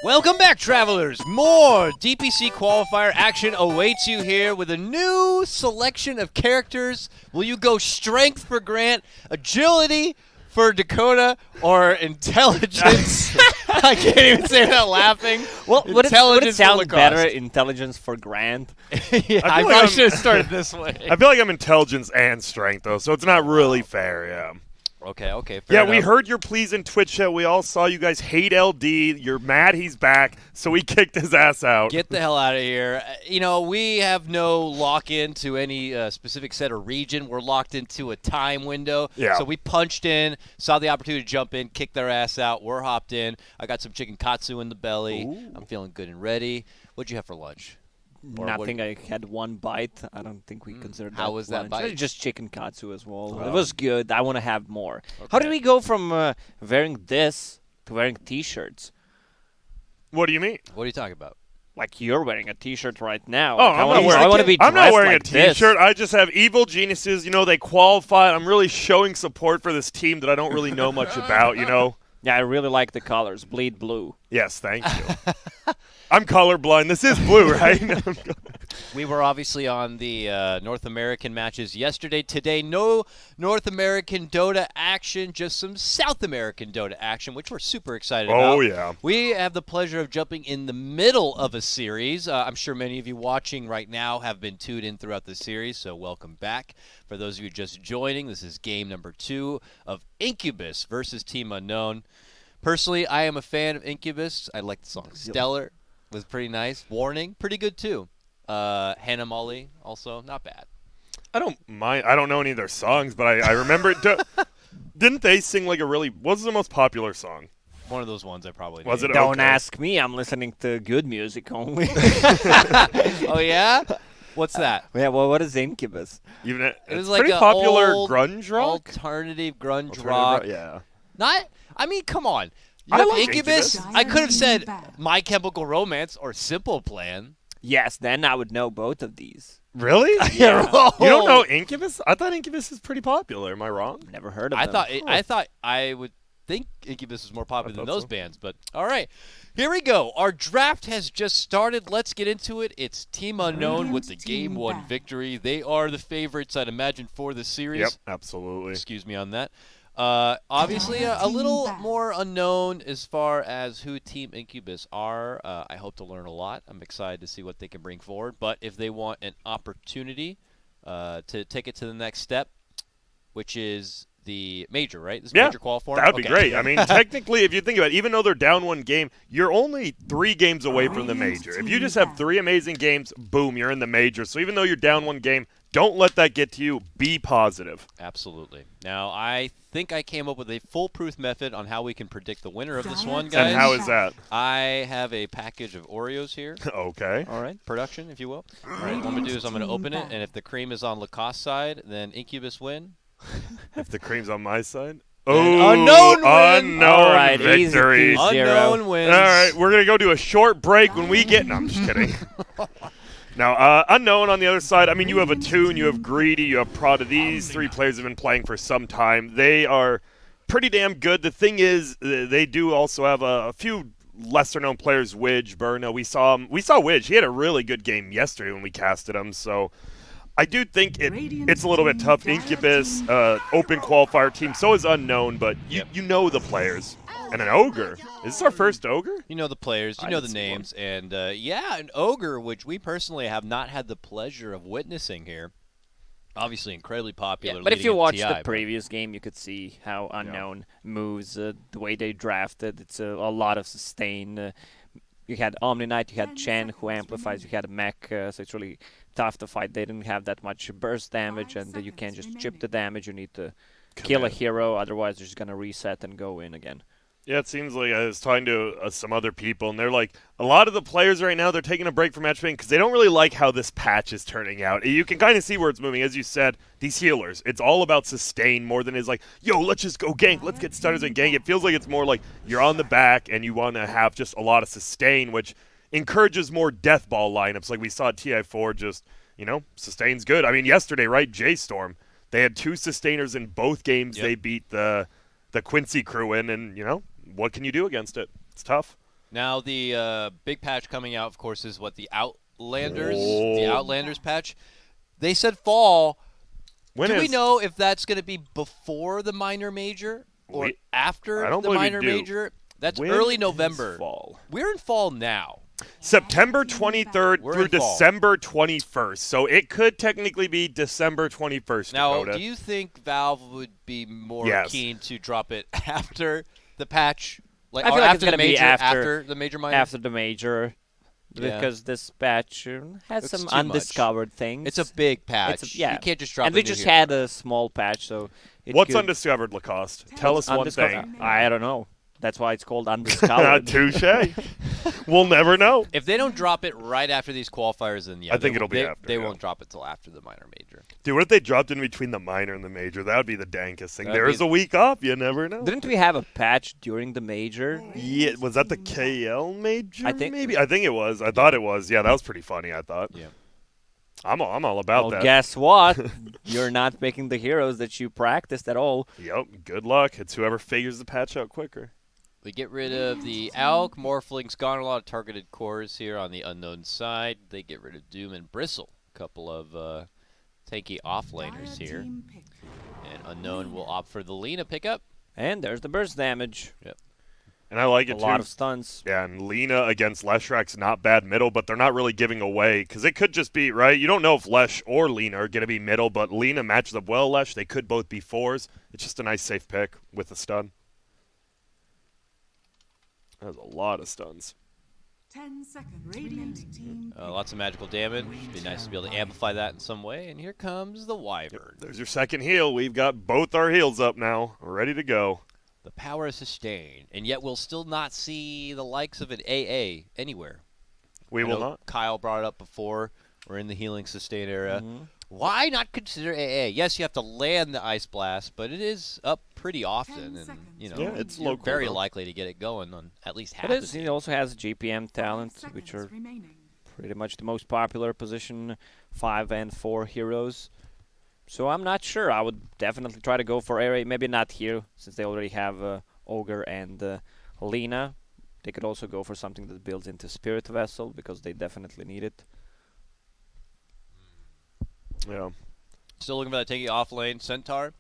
Welcome back, travelers. More DPC qualifier action awaits you here with a new selection of characters. Will you go strength for Grant, agility for Dakota, or intelligence? I can't even say that laughing. Well, would it sound better, intelligence for Grant? Yeah, I probably should have started this way. I feel like I'm intelligence and strength, though, so it's not really fair, yeah. Okay, fair enough. We heard your pleas in Twitch chat. We all saw you guys hate LD. You're mad he's back, so we kicked his ass out. Get the hell out of here. You know, we have no lock-in to any specific set or region. We're locked into a time window. Yeah. So we punched in, saw the opportunity to jump in, kick their ass out. We're hopped in. I got some chicken katsu in the belly. Ooh. I'm feeling good and ready. What'd you have for lunch? Nothing. I had one bite. I don't think we considered that. How was that bite? Just chicken katsu as well. It was good. I want to have more. Okay. How did we go from wearing this to wearing T-shirts? What do you mean? What are you talking about? Like you're wearing a T-shirt right now. Oh, like, I want to be dressed I'm not wearing like a T-shirt. I just have evil geniuses. You know, they qualified. I'm really showing support for this team that I don't really know much about, you know. Yeah, I really like the colors. Bleed blue. Yes, thank you. I'm colorblind. This is blue, right? We were obviously on the North American matches yesterday. Today, no North American Dota action, just some South American Dota action, which we're super excited about. Oh, yeah. We have the pleasure of jumping in the middle of a series. I'm sure many of you watching right now have been tuned in throughout the series, so welcome back. For those of you just joining, this is game number 2 of Incubus versus Team Unknown. Personally, I am a fan of Incubus. I like the song Stellar. Was pretty nice. Warning, pretty good too. Hannah Molly, also not bad. I don't mind. I don't know any of their songs, but I remember didn't they sing like a really? What's the most popular song? One of those ones I probably was named. it. Don't ask me. I'm listening to good music only. Oh yeah. What's that? Yeah. Well, what is Incubus? It was like pretty popular grunge rock, alternative grunge rock. Yeah. Not. I mean, come on. I like Incubus. I could have said My Chemical Romance or Simple Plan. Yes, then I would know both of these. Really? Yeah. You don't know Incubus? I thought Incubus is pretty popular. Am I wrong? Never heard of them. I thought I would think Incubus is more popular than those bands, but all right. Here we go. Our draft has just started. Let's get into it. It's Team Unknown with the Game 1 victory. They are the favorites, I'd imagine, for the series. Yep, absolutely. Excuse me on that. Obviously, a little more unknown as far as who Team Incubus are. I hope to learn a lot. I'm excited to see what they can bring forward. But if they want an opportunity to take it to the next step, which is the major, right? This major qualifier? That would be great. I mean, technically, if you think about it, even though they're down one game, you're only 3 games away from the major. If you just have 3 amazing games, boom, you're in the major. So even though you're down one game, don't let that get to you. Be positive. Absolutely. Now, I think I came up with a foolproof method on how we can predict the winner of this one, guys. And how is that? I have a package of Oreos here. Okay. All right. Production, if you will. All right. What I'm going to do is I'm going to open it, and if the cream is on Lacoste's side, then Incubus win. If the cream's on my side? Oh, unknown win. Unknown All right, victory. easy. Unknown wins. All right, we're going to go to a short break when we get... No, I'm just kidding. Now, Unknown on the other side, I mean, you have Attune, you have Greedy, you have Prada. These 3 players have been playing for some time. They are pretty damn good. The thing is, they do also have a few lesser-known players, Widge, Burno. We saw Widge. He had a really good game yesterday when we casted him, so... I do think it's a little bit tough. Incubus, open qualifier team, so is Unknown, but you know the players. And an Ogre. Is this our first Ogre? You know the players, you know the names, and an Ogre, which we personally have not had the pleasure of witnessing here. Obviously incredibly popular. Yeah, but if you watch the previous game, you could see how Unknown moves, the way they drafted. It's a lot of sustain. You had Omni Knight, you had Chen who amplifies, you had Mech, so it's really tough to fight. They didn't have that much burst damage, and you can't just chip the damage. You need to kill a hero, otherwise they're just going to reset and go in again. Yeah, it seems like I was talking to some other people, and they're like, a lot of the players right now, they're taking a break from matchmaking because they don't really like how this patch is turning out. You can kind of see where it's moving. As you said, these healers, it's all about sustain more than it's like, yo, let's just go gank. Let's get stunners and gank. It feels like it's more like you're on the back and you want to have just a lot of sustain, which encourages more death ball lineups. Like we saw at TI4 just, sustain's good. I mean, yesterday, right, J-Storm, they had 2 sustainers in both games. They beat the Quincy crew in, and, what can you do against it? It's tough. Now the big patch coming out, of course, is what the Outlanders, the Outlanders patch. They said fall. Do we know if that's going to be before the minor major or after the minor major? That's early November. Fall. We're in fall now. September 23rd through December 21st. So it could technically be December 21st. Now, Dakota. do you think Valve would be more keen to drop it after the patch? I feel like it's going to be after the major minor? After the major. Because this patch has some undiscovered things. It's a big patch. You can't just drop it. And we just had a small patch, so what's undiscovered, Lacoste? Tell us one thing. I don't know. That's why it's called undiscovered. Touche. We'll never know. If they don't drop it right after these qualifiers, then I think it'll be after. They won't drop it till after the minor major. Dude, what if they dropped in between the minor and the major? That would be the dankest thing. There's a week off. You never know. Didn't we have a patch during the major? Yeah, was that the KL major? I think maybe. I think it was. I thought it was. Yeah, that was pretty funny. I thought. Yeah. I'm all about well, that. Guess what? You're not picking the heroes that you practiced at all. Yep. Good luck. It's whoever figures the patch out quicker. We get rid of the Alk. Morphling's gone. A lot of targeted cores here on the unknown side. They get rid of Doom and Bristle. A couple of tanky offlaners here. And Unknown will opt for the Lina pickup. And there's the burst damage. Yep. And I like it, too. A lot of stuns. Yeah, and Lina against Leshrax's not bad middle, but they're not really giving away. Because it could just be, right? You don't know if Lesh or Lina are going to be middle, but Lina matches up well Lesh. They could both be 4s. It's just a nice safe pick with a stun. That's a lot of stuns. 10 seconds. Radiant team. Lots of magical damage. Be nice to be able to amplify that in some way. And here comes the Wyvern. Yep, there's your second heal. We've got both our heals up now. We're ready to go. The power is sustained, and yet we'll still not see the likes of an AA anywhere. We will not. Kyle brought it up before. We're in the healing sustain era. Why not consider AA? Yes, you have to land the Ice Blast, but it is up pretty often, and it's you're very likely to get it going on at least half. He also has GPM talent, which are pretty much the most popular position 5 and 4 heroes. So I'm not sure. I would definitely try to go for AA. Maybe not here, since they already have Ogre and Lina. They could also go for something that builds into Spirit Vessel, because they definitely need it. Yeah. Still looking for that tanky off lane. Centaur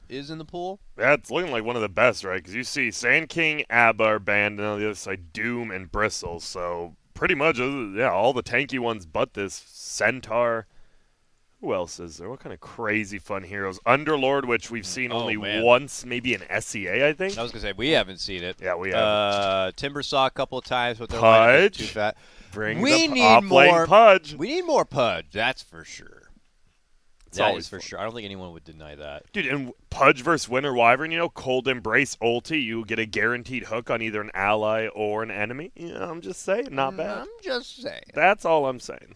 is in the pool. Yeah, it's looking like one of the best, right? Because you see Sand King, Abba are banned, and on the other side, Doom and Bristle. So pretty much, all the tanky ones but this. Centaur. Who else is there? What kind of crazy fun heroes? Underlord, which we've seen only once, maybe in SEA, I think. I was going to say, we haven't seen it. Yeah, we have. Timbersaw a couple of times, but they're Pudge. Too fat. We need more Pudge. We need more Pudge, that's for sure. That is for fun. sure. I don't think anyone would deny that. Dude, and Pudge versus Winter Wyvern, Cold Embrace ulti, you get a guaranteed hook on either an ally or an enemy. I'm just saying, not bad. I'm just saying. That's all I'm saying.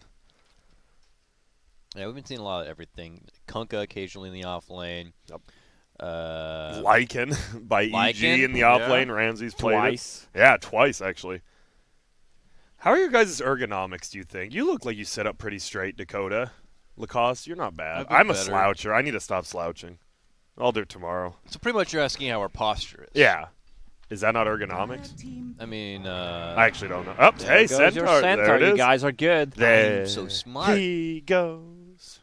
Yeah, we've been seeing a lot of everything. Kunkka occasionally in the off lane. Yep. Lycan by EG in the off lane. Ramsey's played twice. Yeah, twice, actually. How are your guys' ergonomics, do you think? You look like you sit up pretty straight, Dakota. Lacoste, you're not bad. I'm a sloucher. I need to stop slouching. I'll do it tomorrow. So pretty much you're asking how our posture is. Yeah. Is that not ergonomics? I mean, I actually don't know. Oh, hey, Centaur. There it is. You guys are good. There I'm so smart. He goes.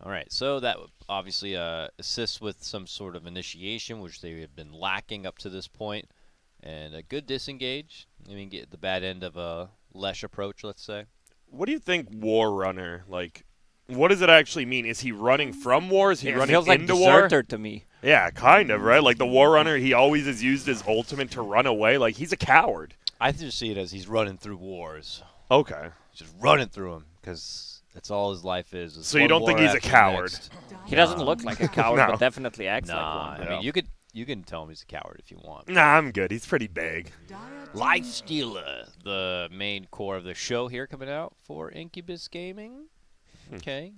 All right, so that obviously assists with some sort of initiation, which they have been lacking up to this point. And a good disengage. I mean, get the bad end of a Lesh approach, let's say. What do you think War Runner, what does it actually mean? Is he running from war? Is he running feels like into war? Deserter to me. Yeah, kind of, right? Like the War Runner, he always has used his ultimate to run away. Like, he's a coward. I just see it as he's running through wars. Okay. Just running through them, because that's all his life is. So you don't think he's a coward? He doesn't look like a coward, but definitely acts like one. I mean, you can tell him he's a coward if you want. Nah, I'm good. He's pretty big. Lifestealer, the main core of the show here coming out for Incubus Gaming. Okay.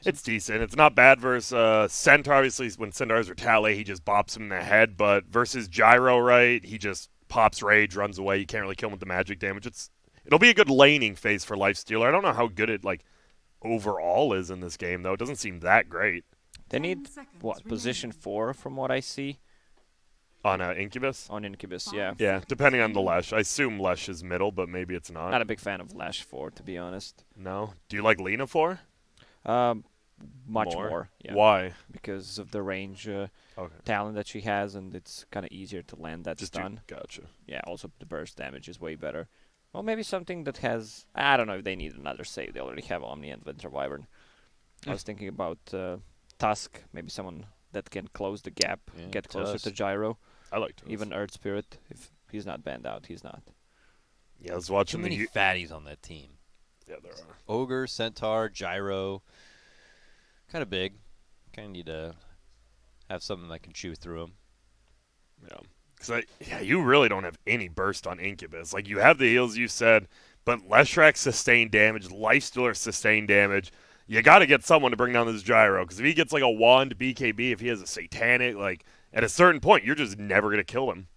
It's decent. It's not bad versus Centaur. Obviously, when Centaur's retaliate, he just bops him in the head. But versus Gyro, right, he just pops Rage, runs away. You can't really kill him with the magic damage. It'll be a good laning phase for Lifestealer. I don't know how good it, overall is in this game, though. It doesn't seem that great. They need, position 4 from what I see? On Incubus? On Incubus, yeah. Yeah, depending on the Lesh. I assume Lesh is middle, but maybe it's not. Not a big fan of Lash 4, to be honest. No? Do you like Lena 4? Much more. Yeah. Why? Because of the range Okay. talent that she has, and it's kind of easier to land that stun. Gotcha. Yeah, also the burst damage is way better. Well, maybe something that has... I don't know if they need another save. They already have Omni and Winter Wyvern. I was thinking about Tusk, maybe someone that can close the gap, get closer Tusk. to Gyro. I like Tusk. Even Earth Spirit, if he's not banned out, he's not. Yeah, I was Too watching many fatties on that team. Yeah, there are. Ogre, Centaur, Gyro. Kind of big. Kind of need to have something that can chew through them. Yeah. Because you really don't have any burst on Incubus. Like, you have the heals you said, but Leshrac sustained damage, Lifestealer sustained damage. You got to get someone to bring down this Gyro. Because if he gets like a wand BKB, if he has a Satanic, like, at a certain point, you're just never going to kill him.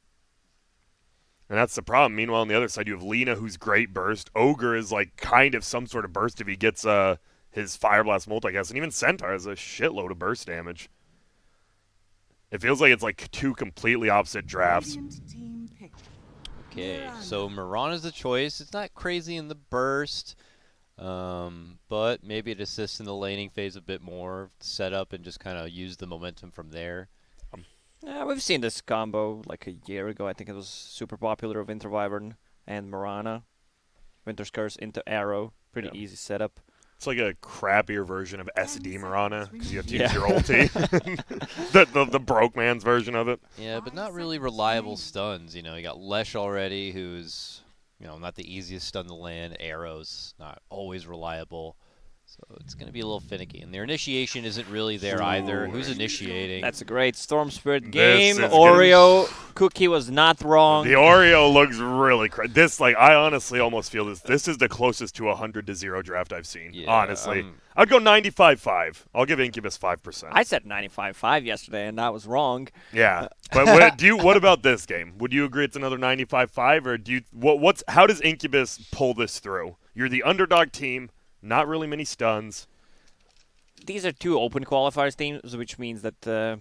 And that's the problem. Meanwhile, on the other side, you have Lena, who's great burst. Ogre is like kind of some sort of burst if he gets his Fire Blast multi-cast. And even Centaur has a shitload of burst damage. It feels like it's like two completely opposite drafts. Radiant team pick. Okay, so Mirana's the choice. It's not crazy in the burst, but maybe it assists in the laning phase a bit more, set up and just kind of use the momentum from there. Yeah, we've seen this combo like a year ago. I think it was super popular of Winter Wyvern and Mirana. Winter's Curse into Arrow. Pretty easy setup. It's like a crappier version of SD Mirana because you have to use Yeah. your ulti. the broke man's version of it. Yeah, but not really reliable stuns. You know, you got Lesh already, who's, you know, not the easiest stun to land. Arrows, not always reliable. So it's going to be a little finicky. And their initiation isn't really there either. Who's initiating? That's a great Storm Spirit This game. is Oreo Cookie was not wrong. The Oreo looks really this, like, I honestly almost feel this is the closest to 100-0 draft I've seen. Yeah, honestly. I'd go 95-5. I'll give Incubus 5%. I said 95-5 yesterday, and I was wrong. Yeah. But what about this game? Would you agree it's another 95-5, or do you how does Incubus pull this through? You're the underdog team. Not really many stuns. These are two open qualifiers teams, which means that there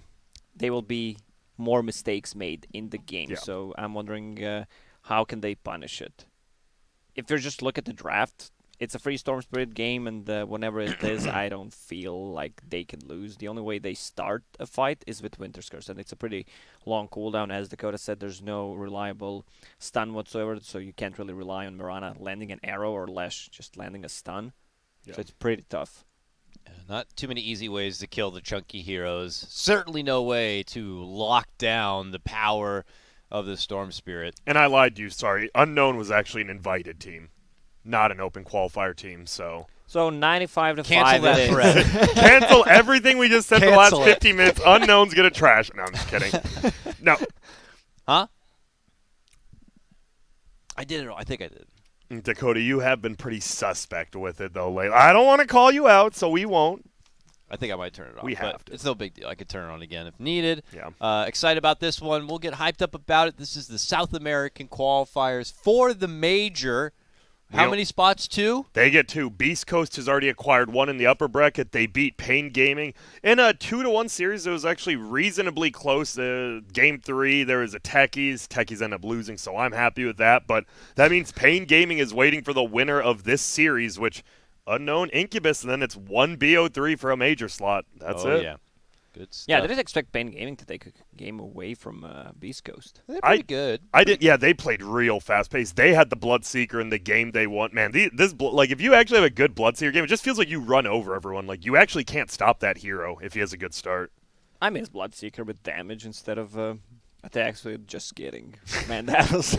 will be more mistakes made in the game. Yeah. So I'm wondering how can they punish it? If you just look at the draft, it's a free Storm Spirit game, and whenever it is, I don't feel like they can lose. The only way they start a fight is with Winter's Curse, and it's a pretty long cooldown. As Dakota said, there's no reliable stun whatsoever, so you can't really rely on Mirana landing an arrow or Lesh just landing a stun. Yeah. So it's pretty tough. Not too many easy ways to kill the chunky heroes. Certainly no way to lock down the power of the Storm Spirit. And I lied to you, sorry. Unknown was actually an invited team, not an open qualifier team, so. So 95-5 Cancel that it is. thread. Cancel everything we just said the last Cancel it. 50 minutes. Unknown's going to trash. No, I'm just kidding. No. Huh? I did it. I think I did. Dakota, you have been pretty suspect with it, though, lately. I don't want to call you out, so we won't. I think I might turn it off. We but have to. It's no big deal. I could turn it on again if needed. Yeah. Excited about this one. We'll get hyped up about it. This is the South American qualifiers for the major. How many spots? 2? They get 2. Beast Coast has already acquired 1 in the upper bracket. They beat Pain Gaming. In a 2-1 series, it was actually reasonably close. Game 3, there was a Techies. Techies end up losing, so I'm happy with that. But that means Pain Gaming is waiting for the winner of this series, which Unknown Incubus, and then it's 1 BO3 for a major slot. That's it. Yeah. Good stuff. Yeah, I didn't expect Pain Gaming to take a game away from Beast Coast. They're pretty good. I did. Yeah, they played real fast paced. They had the Bloodseeker in the game they won. Man, like if you actually have a good Bloodseeker game, it just feels like you run over everyone. Like you actually can't stop that hero if he has a good start. I miss Bloodseeker with damage instead of attacks. Just kidding. Man, that was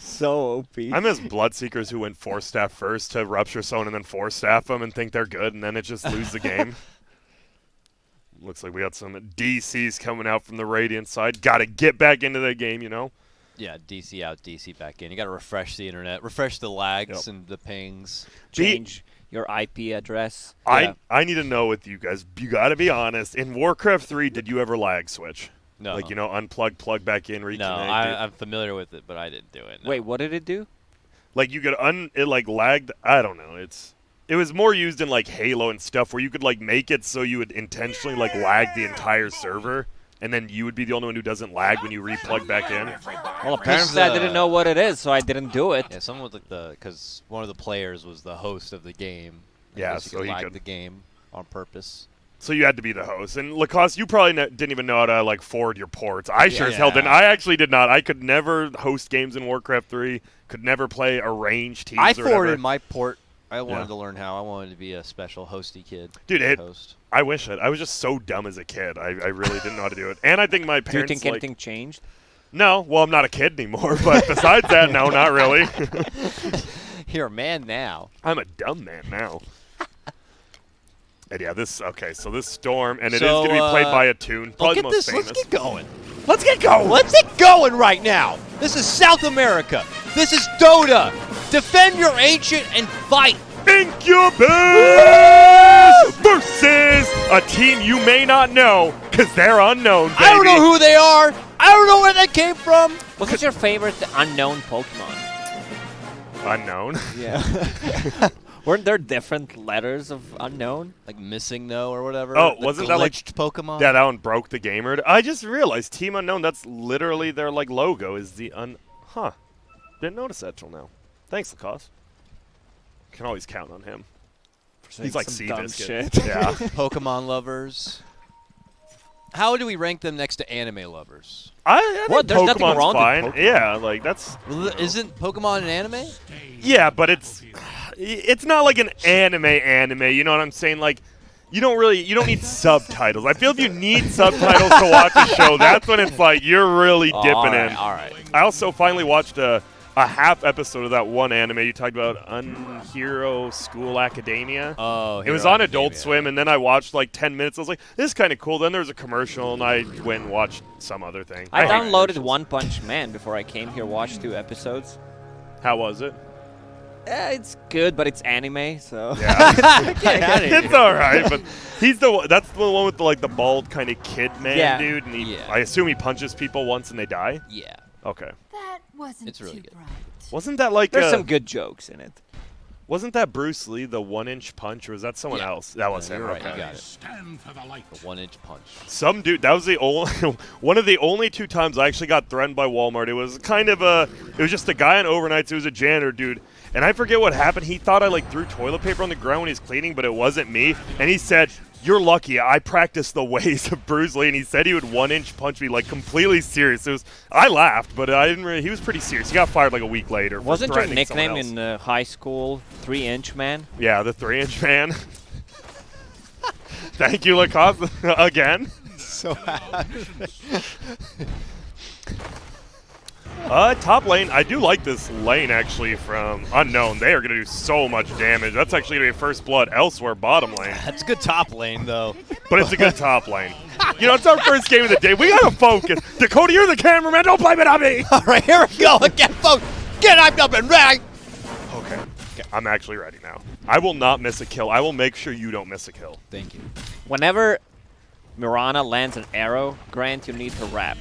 so OP. I miss Bloodseekers who went 4-staff first to Rupture Zone and then 4-staff them and think they're good, and then it just lose the game. Looks like we got some DCs coming out from the Radiant side. Got to get back into the game, you know? Yeah, DC out, DC back in. You got to refresh the internet, refresh the lags and the pings. Change your IP address. I need to know with you guys. You got to be honest. In Warcraft 3, did you ever lag switch? No. Like, you know, unplug, plug back in, reconnect. No, I'm familiar with it, but I didn't do it. No. Wait, what did it do? Like, you could it, like, lagged. I don't know. It was more used in, like, Halo and stuff where you could, like, make it so you would intentionally, like, lag the entire server and then you would be the only one who doesn't lag when you replug back in? Well, apparently I didn't know what it is, so I didn't do it. Yeah, someone with because one of the players was the host of the game. I Yeah, guess you so could he lag could. the game on purpose. So you had to be the host. And Lacoste, you probably didn't even know how to like forward your ports. I sure as hell didn't. I actually did not. I could never host games in Warcraft 3. Could never play arranged teams. I or forwarded whatever. my port. I wanted to learn how. I wanted to be a special hosty kid. Dude, host. I wish it. I was just so dumb as a kid. I really didn't know how to do it. And I think my Do you parents. think anything changed? No. Well, I'm not a kid anymore. But besides that, no, not really. You're a man now. I'm a dumb man now. And yeah, so this Storm, and it is So, going to be played by a tune. Probably Look the at most this. famous. Let's get going. Let's get going. Let's get going right now. This is South America. This is Dota. Defend your ancient and fight. Incubus versus a team you may not know because they're unknown, baby. I don't know who they are. I don't know where they came from. What's your favorite unknown Pokemon? Unknown. Yeah. Weren't there different letters of unknown? Like Missing No or whatever. Oh, The wasn't that like glitched Pokemon? Yeah, that one broke the gamer. I just realized Team Unknown. That's literally their like logo. Is the Huh? Didn't notice that till now. Thanks, Lacoste. Can always count on him. He's like some dumb Seabiscuit. shit. Yeah. Pokemon lovers. How do we rank them next to anime lovers? I What? think There's nothing Pokemon's wrong with fine. Pokemon. Yeah, like that's. Isn't Pokemon an anime? Yeah, but it's not like an anime. You know what I'm saying? Like, you don't need subtitles. I feel if you need subtitles to watch a show, that's when it's like you're really dipping in. All right. I also finally watched a half episode of that one anime you talked about, Unhero School Academia. Oh, It was Hero on Adult Academia. Swim, and then I watched like 10 minutes. I was like, this is kind of cool. Then there was a commercial, and I went and watched some other thing. I hate downloaded commercials. One Punch Man before I came here, watched 2 episodes. How was it? It's good, but it's anime, so. Yeah. Get outta here. It's all right, but that's the one with the bald kind of kid man Yeah. dude, and Yeah. I assume he punches people once and they die. Yeah. Okay, That wasn't It's really too good. bright. wasn't that like There's some good jokes in it. wasn't that Bruce Lee the 1-inch punch, or was that someone Yeah. else? That was You're him. right. Okay. You got it. Stand for the light. The 1-inch punch. Some dude. That was the only one of the only 2 times I actually got threatened by Walmart. It was kind of it was just a guy on overnights. It was a janitor dude. And I forget what happened. He thought I like threw toilet paper on the ground when he was cleaning, but it wasn't me. And he said, "You're lucky. I practiced the ways of Bruce Lee." And he said he would 1-inch punch me, like completely serious. I laughed, but I didn't really. He was pretty serious. He got fired like a week later. For Wasn't your threatening someone nickname else. in high school 3-inch man? Yeah, the 3-inch man. Thank you, Lacoste, again. So Top lane, I do like this lane actually from Unknown. They are going to do so much damage. That's actually going to be first blood elsewhere, bottom lane. that's a good top lane, though. But it's a good top lane. You know, it's our first game of the day. We got to focus. Dakota, you're the cameraman. Don't blame it on me. All right, here we go. Get folks. Get hyped up and ready. Okay. I'm actually ready now. I will not miss a kill. I will make sure you don't miss a kill. Thank you. Whenever Mirana lands an arrow, Grant, you need to rap.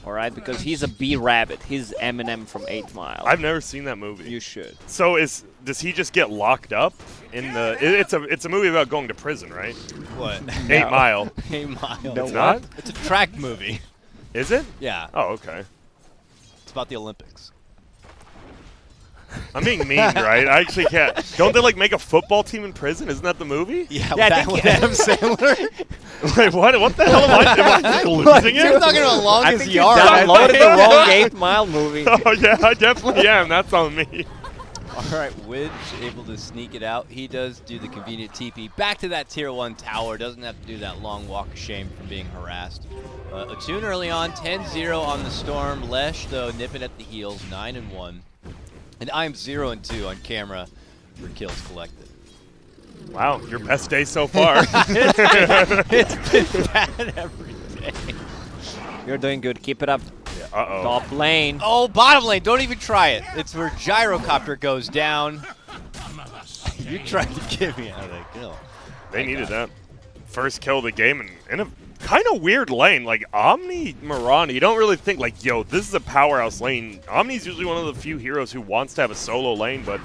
Alright? Because he's a B-Rabbit. He's Eminem from 8 Mile. I've never seen that movie. You should. So does he just get locked up in the? It's a movie about going to prison, right? What? 8 Mile. 8 Mile. It's not? It's a track movie. Is it? Yeah. Oh, okay. It's about the Olympics. I'm being mean, right? I actually can't. Don't they like make a football team in prison? Isn't that the movie? Yeah, Yeah, I that think with yeah. Adam Sandler. Wait, what the hell am I losing You're it? talking about I Longest think you Yard. downloaded the wrong 8 Mile movie. Oh yeah, I definitely am. That's on me. All right, Widge able to sneak it out. He does do the convenient TP back to that tier 1 tower. Doesn't have to do that long walk of shame from being harassed. A tune early on, 10-0 on the Storm. Lesh, though, nipping at the heels, 9-1. And I'm 0-2 on camera for kills collected. Wow, your best day so far. It's been bad every day. You're doing good. Keep it up. Uh-oh. Top lane. Oh, bottom lane, don't even try it. It's where Gyrocopter goes down. You tried to give me another kill. They needed that. First kill of the game and in a kind of weird lane. Like, Omni Mirana, you don't really think, like, yo, this is a powerhouse lane. Omni's usually one of the few heroes who wants to have a solo lane, but...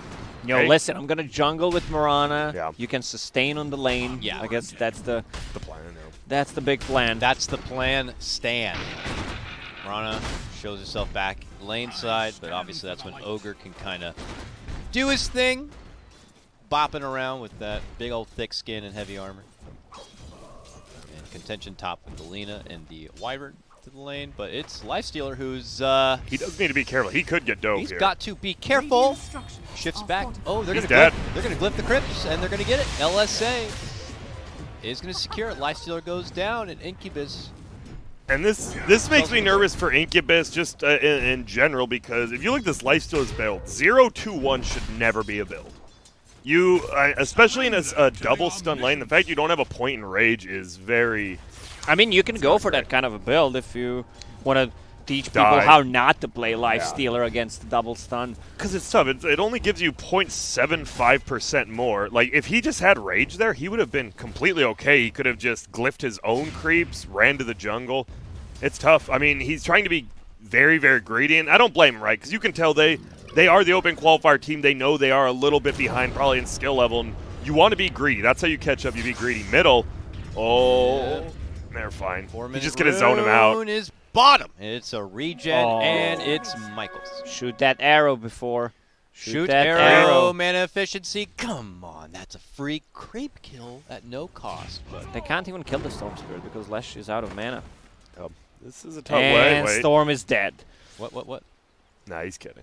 Yo, hey, listen, I'm going to jungle with Mirana. Yeah. You can sustain on the lane. Yeah. I guess that's the... the plan, I know. That's the big plan. That's the plan. Stand. Rana shows herself back lane side, but obviously that's when Ogre can kind of do his thing, bopping around with that big old thick skin and heavy armor. And contention top with the Lina and the Wyvern to the lane, but it's Lifestealer who's He does need to be careful. He could get dove he's here. got to be careful. Radiant structures Shifts are back. fortified. Oh, they're He's gonna dead. they're gonna glyph the crypts and they're gonna get it. LSA is gonna secure it. Lifestealer goes down and Incubus. And this makes me nervous for Incubus just in general, because if you look at this Lifestealer's build, 0-2-1 should never be a build. You, especially in a double stun lane, the fact you don't have a point in rage is very... I mean, you can go for that kind of a build if you want to teach people Die. how not to play Lifestealer against double stun. Because it's tough. It only gives you 0.75% more. Like, if he just had rage there, he would have been completely okay. He could have just glyphed his own creeps, ran to the jungle. It's tough. I mean, he's trying to be very, very greedy, and I don't blame him, right? Because you can tell they are the open qualifier team. They know they are a little bit behind probably in skill level, and you want to be greedy. That's how you catch up. You be greedy. Middle. Oh, they're fine. 4 He's minute just going to zone him out. rune is bottom. It's a regen, Oh. and it's Michaels. Shoot that arrow before. Shoot that arrow, mana efficiency. Come on, that's a free creep kill at no cost. But They can't even kill the Storm Spirit because Lesh is out of mana. This is a tough And way. Storm is dead. what? Nah, he's kidding.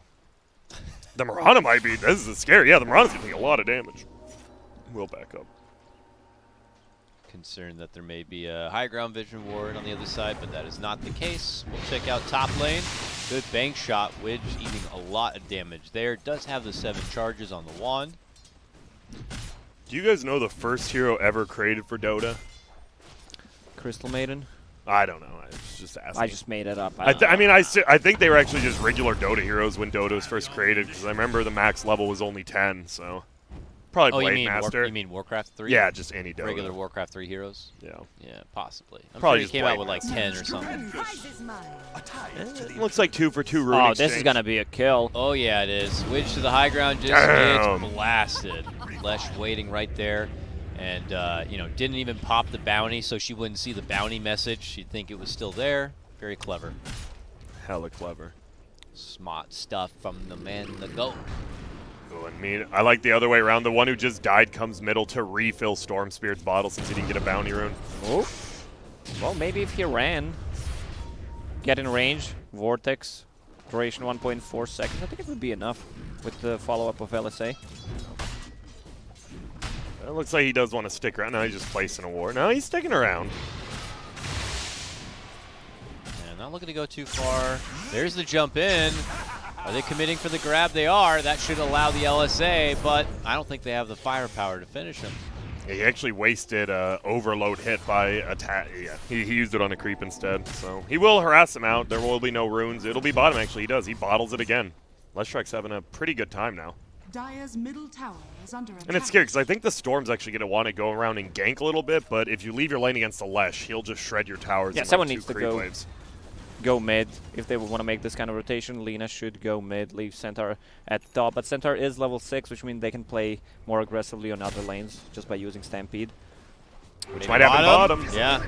The Mirana might be. This is scary. Yeah, the Mirana's going to take a lot of damage. We'll back up. Concerned that there may be a high ground vision ward on the other side, but that is not the case. We'll check out top lane. Good bank shot. Widge eating a lot of damage there. Does have the 7 charges on the wand. Do you guys know the first hero ever created for Dota? Crystal Maiden. I don't know. I was just asking. I just made it up. I think they were actually just regular Dota heroes when Dota was first created, because I remember the max level was only 10, so probably Oh, you Blade mean, Master. you mean Warcraft 3? Yeah, just any Dota. Regular Warcraft 3 heroes? Yeah. Yeah, possibly. I'm Probably sure just he came out Blade with like Master. 10 or something. Looks like 2 for 2 rune Oh, this is exchange. going to be a kill. Oh yeah, it is. Widge to the high ground just Damn. gets blasted. Lesh waiting right there. And, didn't even pop the bounty, so she wouldn't see the bounty message. She'd think it was still there. Very clever. Hella clever. Smart stuff from the man, the goat. Oh, and me, I like the other way around. The one who just died comes middle to refill Storm Spirit's bottle since he didn't get a bounty rune. Oh. Well, maybe if he ran, get in range, Vortex, duration 1.4 seconds, I think it would be enough with the follow-up of LSA. It looks like he does want to stick around. Now he's just placing a ward. No, he's sticking around. And not looking to go too far. There's the jump in. Are they committing for the grab? They are. That should allow the LSA, but I don't think they have the firepower to finish him. Yeah, he actually wasted overload hit by attack. Yeah, he used it on a creep instead. So he will harass him out. There will be no runes. It'll be bottom, actually. He does. He bottles it again. Leshrek's having a pretty good time now. Dire's middle tower is under attack. And it's scary because I think the Storm's actually going to want to go around and gank a little bit, but if you leave your lane against the Lesh, he'll just shred your towers. Yeah, in someone like 2 needs to creep go. waves. Go mid if they want to make this kind of rotation. Lina should go mid, leave Centaur at top. But Centaur is level 6, which means they can play more aggressively on other lanes just by using Stampede. Which Maybe might happen bottom. Yeah.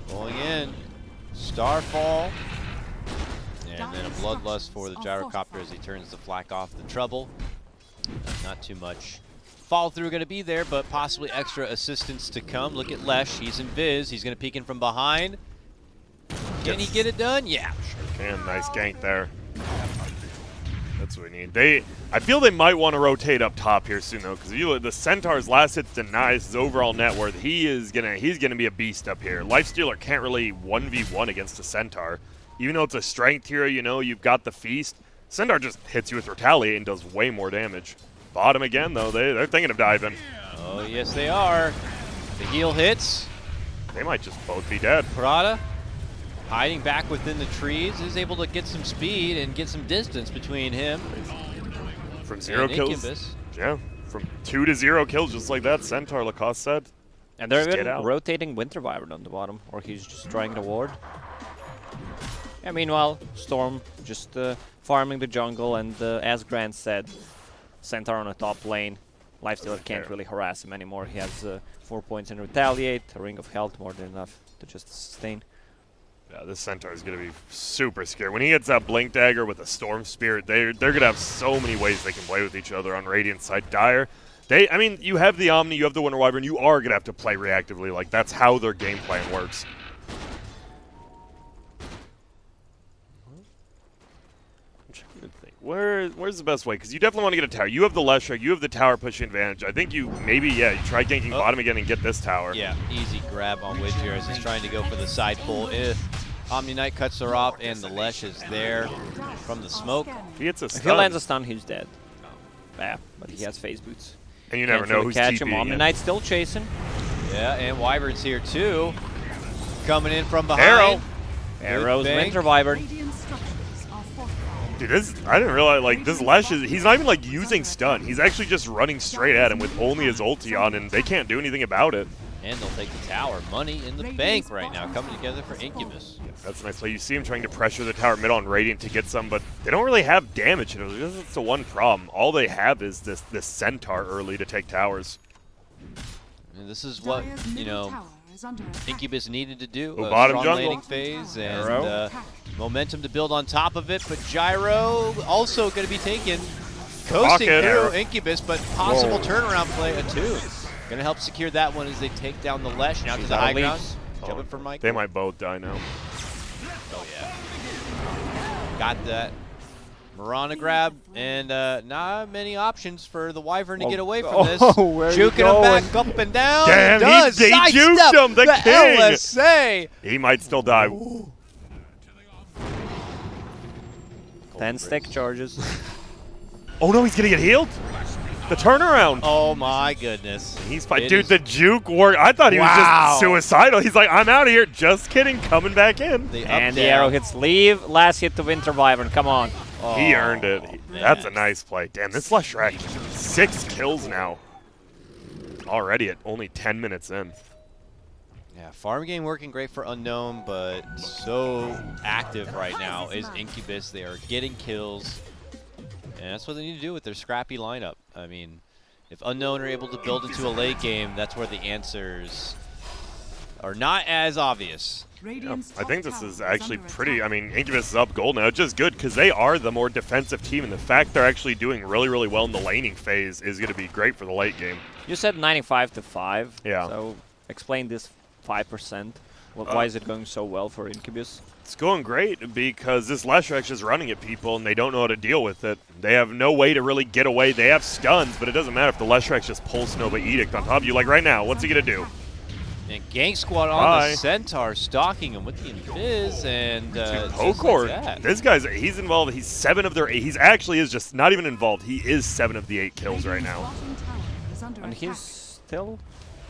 Going in. Starfall. And then a Bloodlust for the Gyrocopter as he turns the flak off the trouble. Not too much fall through going to be there, but possibly extra assistance to come. Look at Lesh. He's in Viz. He's going to peek in from behind. Can he get it done? Yeah. And nice gank there. That's what we need. I feel they might want to rotate up top here soon though, because the Centaur's last hit denies his overall net worth. He's gonna be a beast up here. Lifestealer can't really 1v1 against a Centaur, even though it's a strength hero. You've got the feast. Centaur just hits you with retaliate and does way more damage. Bottom again though. They're thinking of diving. Oh yes, they are. The heal hits. They might just both be dead. Prada, hiding back within the trees, is able to get some speed and get some distance between him From 0 and kills. Incubus. Yeah, from 2 to 0 kills just like that. Centaur, Lacoste said. And they're Just even get out. rotating Winter Wyvern on the bottom, or he's just trying to ward. Yeah, meanwhile, Storm just farming the jungle, and as Grant said, Centaur on the top lane. Lifestealer can't really harass him anymore. He has 4 points in retaliate. A ring of health, more than enough to just sustain. Yeah, this Centaur is going to be super scary. When he gets that Blink Dagger with a Storm Spirit, they're going to have so many ways they can play with each other on Radiant side. Dire, I mean, you have the Omni, you have the Winter Wyvern, you are going to have to play reactively. Like, that's how their game plan works. I'm trying to think. Where's the best way? Because you definitely want to get a tower. You have the Leshrac, you have the tower pushing advantage. I think you maybe, yeah, you try ganking bottom again and get this tower. Yeah, easy grab on Widge here as he's trying to go for the side pull. Omni Knight cuts her off, and the Lesh is there from the smoke. If he hits a stun. If he lands a stun, he's dead. Yeah, but he has phase boots. And you never know who's catch TPing him. Omni in. Knight's still chasing. Yeah, and Wyvern's here too. Coming in from behind. Arrow. Arrows, bank. Winter Wyvern. Radiant structures are fortified. Dude, I didn't realize, like, this Lesh he's not even, like, using stun. He's actually just running straight at him with only his ulti on, and they can't do anything about it. And they'll take the tower. Money in the bank right now, coming together for Incubus. That's a nice play. You see him trying to pressure the tower mid on Radiant to get some, but they don't really have damage. That's the one problem. All they have is this Centaur early to take towers. And this is what, Dire's you middle know, tower is under attack. Incubus needed to do. Oh, A bottom strong jungle. laning phase and Arrow. momentum to build on top of it. But Gyro also going to be taken. Coasting Pocket. through Incubus, but possible Whoa. turnaround play, a 2. Going to help secure that one as they take down the Lesh. Now to the out of high ground. leaves. Jumping for Mike. They might both die now. Oh, yeah. Got that. Marana grab, and not many options for the Wyvern to get away from this. where you Juking him back going? up and down. Damn, he does. they juked Sidestep him, the king. LSA. He might still die. 10 stack charges. Oh no, he's gonna get healed? The turnaround. Oh my goodness. He's fine. It Dude, is- the juke worked. I thought he was Wow. just suicidal. He's like, I'm out of here. Just kidding. Coming back in. The up And the down. arrow hits leave. Last hit to Winter Wyvern. Come on. Oh, He earned it. man. That's a nice play. Damn, this Leshrac, 6 kills now. Already at only 10 minutes in. Yeah, farm game working great for Unknown, but so active right now is Incubus. They are getting kills, and that's what they need to do with their scrappy lineup. I mean, if Unknown are able to build into a late game, that's where the answers are not as obvious. Radiant's I think top this tower is actually under pretty. attack. I mean, Incubus is up gold now. It's just good because they are the more defensive team, and the fact they're actually doing really, really well in the laning phase is going to be great for the late game. You said 95 to 5. Yeah. So explain this 5%. Why is it going so well for Incubus? It's going great because this Leshrac is running at people, and they don't know how to deal with it. They have no way to really get away. They have stuns, but it doesn't matter if the Leshrac just pulls Nova Edict on top of you. Like right now, what's he going to do? And Gang Squad on Bye. the Centaur, stalking him with the Invis, and just Pokor, like that. this guy's, he's involved. He's 7 of their 8. He's actually is just not even involved. He is 7 of the 8 kills right now. Bottom tower is under And attack. he's still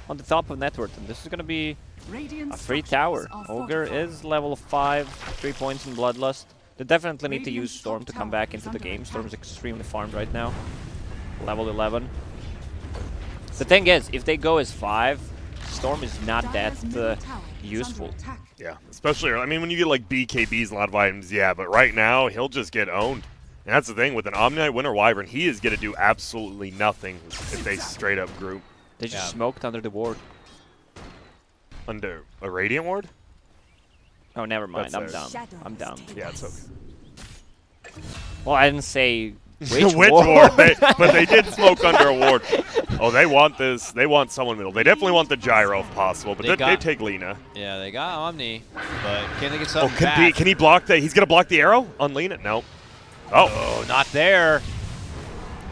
on the top of net worth. And this is going to be Radiant a free structures tower. are Ogre fortified. is level 5, 3 points in Bloodlust. They definitely need to use Radiant's Storm top to come tower back is into the under game. attack. Storm's extremely farmed right now. Level 11. The thing is, if they go as 5, Storm is not that Dire's middle tower is useful. under attack. Yeah, especially, I mean, when you get like BKBs and a lot of items, yeah, but right now, he'll just get owned. And that's the thing, with an Omni-Knight Winter Wyvern, he is going to do absolutely nothing if they straight up group They just Yeah. smoked under the ward. under a Radiant Ward. Oh, never mind. That's I'm theirs. down. I'm down. Yeah, it's okay. Well, I didn't say which Which ward. ward? But they did smoke under a ward. Oh, they want this. They want someone middle. They definitely want the Gyro if possible, but They they got- take Lena. Yeah, they got Omni, but can they get Oh, something back? can he block that? He's going to block the arrow on Lena? No. Oh, Oh, not there.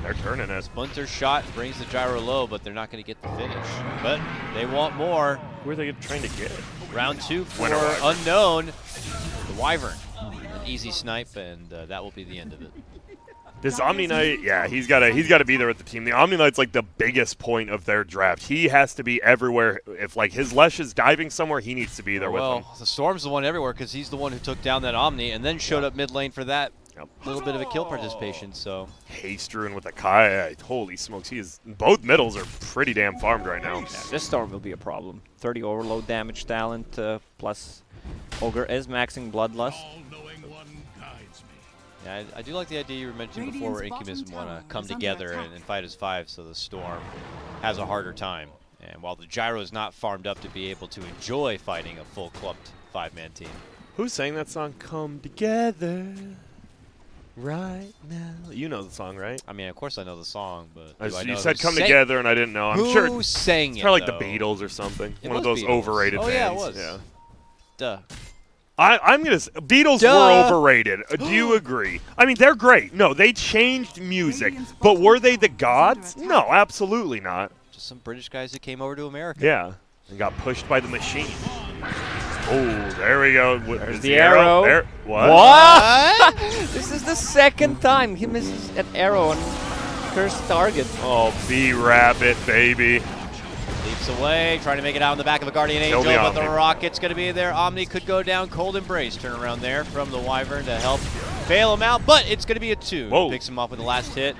they're turning it. Splinter's shot brings the Gyro low, but they're not going to get the finish. But they want more. Who are they trying to get? Round 2 for Winter Wyvern. Unknown. The Wyvern. An easy snipe, and that will be the end of it. This Omni Knight, yeah, he's got to be there with the team. The Omni Knight's like the biggest point of their draft. He has to be everywhere. If like his Lesh is diving somewhere, he needs to be there with them. Well, the Storm's the one everywhere because he's the one who took down that Omni and then showed up mid lane for that Yep. little bit of a kill participation. So Haste Ruin with the Kaya. Holy smokes, he is. Both middles are pretty damn farmed right now. Yeah, this Storm will be a problem. 30 overload damage talent, plus Ogre is maxing Bloodlust. yeah, I do like the idea you were mentioning before where Radiant's Incubus bottom want tower to come is under together attack. and fight as 5 so the Storm has a harder time. And And while the gyro is not farmed up to be able to enjoy fighting a full clumped 5-man team. Who sang that song? Come together right now. You know the song, right? I mean, of course I know the song, but do I You know said who come sang- together, and I didn't know. I'm Who sure sang it's it, probably like though? the Beatles or something. It One of was those Beatles. overrated Oh, bands. yeah, it was. Yeah. Duh. I'm gonna. Beatles Duh. were overrated. Do you agree? I mean, they're great. No, they changed music, but were they the gods? No, absolutely not. Just some British guys who came over to America. Yeah, and got pushed by the machine. Oh, there we go. There's Is the arrow. There. What? What? This is the second time he misses an arrow on cursed target. Oh, B-Rabbit, baby. Leaps away, trying to make it out in the back of a Guardian Kill Angel, the but the Omni. rocket's going to be there. Omni could go down. Cold Embrace turn around there from the Wyvern to help bail him out, but it's going to be a 2. Whoa. Picks him off with the last hit.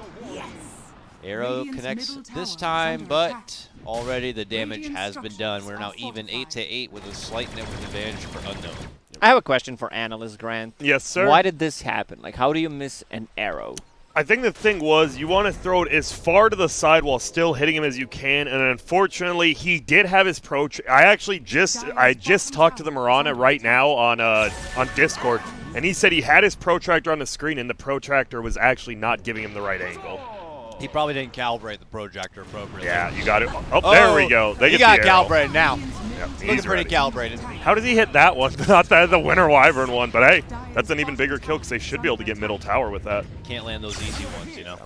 Arrow Radiant's connects middle tower this is time, under but attack. already the damage Radiant has been done. structures We're now are even fortified. 8-8 with a slight network advantage for Unknown. I have a question for Analyst Grant. Yes, sir. Why did this happen? Like, how do you miss an arrow? I think the thing was you want to throw it as far to the side while still hitting him as you can, and unfortunately he did have his I just talked to the Mirana right now on Discord, and he said he had his protractor on the screen, and the protractor was actually not giving him the right angle. He probably didn't calibrate the projector appropriately. Yeah, you got it. Oh, there we go. They He get got the arrow. calibrated now. Yep, Looking he's pretty ready. calibrated. How does he hit that one? Not the Winter Wyvern one, but hey, that's an even bigger kill because they should be able to get middle tower with that. Can't land those easy ones, you know.